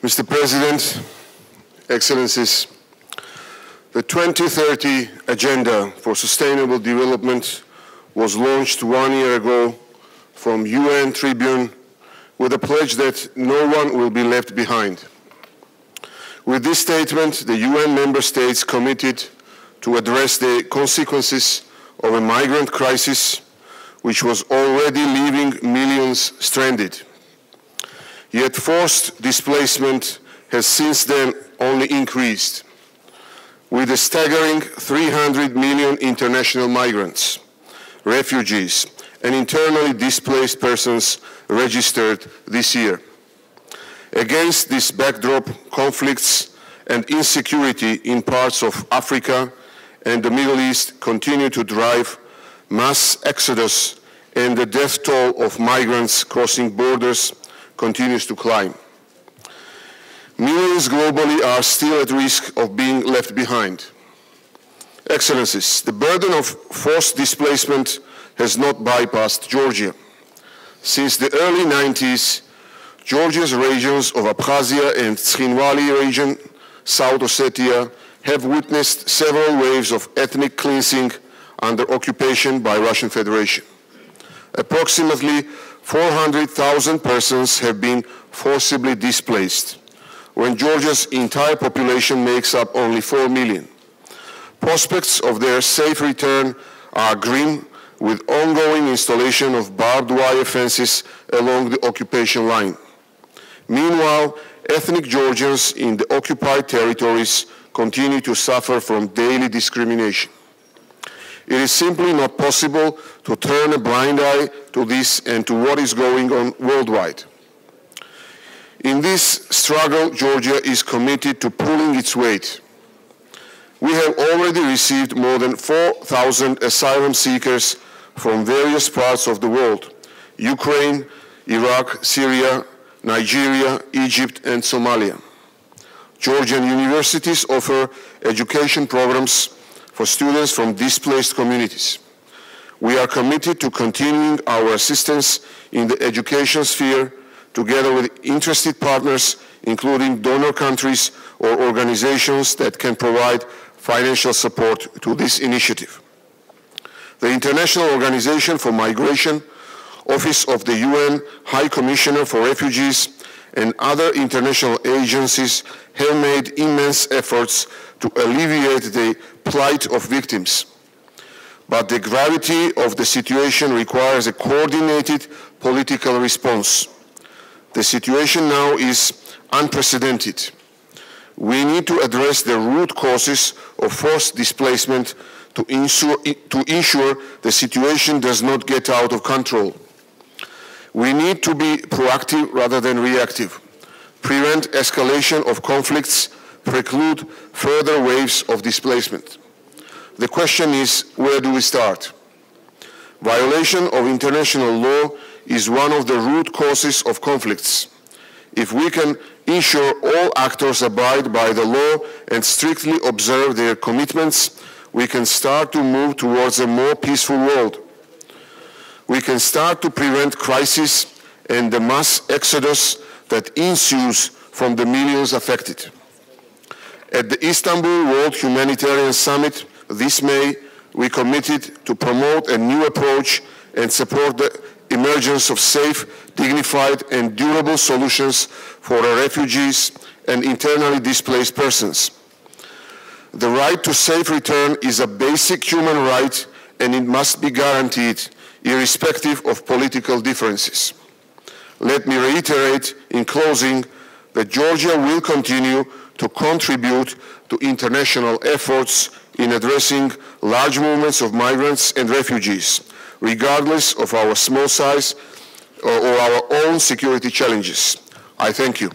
Mr. President, Excellencies, the 2030 Agenda for Sustainable Development was launched 1 year ago from UN Tribune with a pledge that no one will be left behind. With this statement, the UN member states committed to address the consequences of a migrant crisis which was already leaving millions stranded. Yet forced displacement has since then only increased, with a staggering 300 million international migrants, refugees, and internally displaced persons registered this year. Against this backdrop, conflicts and insecurity in parts of Africa and the Middle East continue to drive mass exodus, and the death toll of migrants crossing borders continues to climb. Millions globally are still at risk of being left behind. Excellencies, the burden of forced displacement has not bypassed Georgia. Since the early 90s, Georgia's regions of Abkhazia and Tskhinvali region, South Ossetia, have witnessed several waves of ethnic cleansing under occupation by Russian Federation. Approximately 400,000 persons have been forcibly displaced, when Georgia's entire population makes up only 4 million. Prospects of their safe return are grim, with ongoing installation of barbed wire fences along the occupation line. Meanwhile, ethnic Georgians in the occupied territories continue to suffer from daily discrimination. It is simply not possible to turn a blind eye to this and to what is going on worldwide. In this struggle, Georgia is committed to pulling its weight. We have already received more than 4,000 asylum seekers from various parts of the world: Ukraine, Iraq, Syria, Nigeria, Egypt, and Somalia. Georgian universities offer education programs for students from displaced communities. We are committed to continuing our assistance in the education sphere together with interested partners, including donor countries or organizations that can provide financial support to this initiative. The International Organization for Migration, Office of the UN High Commissioner for Refugees, and other international agencies have made immense efforts to alleviate the plight of victims. But the gravity of the situation requires a coordinated political response. The situation now is unprecedented. We need to address the root causes of forced displacement to ensure the situation does not get out of control. We need to be proactive rather than reactive, prevent escalation of conflicts, preclude further waves of displacement. The question is, where do we start? Violation of international law is one of the root causes of conflicts. If we can ensure all actors abide by the law and strictly observe their commitments, we can start to move towards a more peaceful world. We can start to prevent crisis and the mass exodus that ensues from the millions affected. At the Istanbul World Humanitarian Summit this May, we committed to promote a new approach and support the emergence of safe, dignified, and durable solutions for refugees and internally displaced persons. The right to safe return is a basic human right, and it must be guaranteed irrespective of political differences. Let me reiterate in closing that Georgia will continue to contribute to international efforts in addressing large movements of migrants and refugees, regardless of our small size or our own security challenges. I thank you.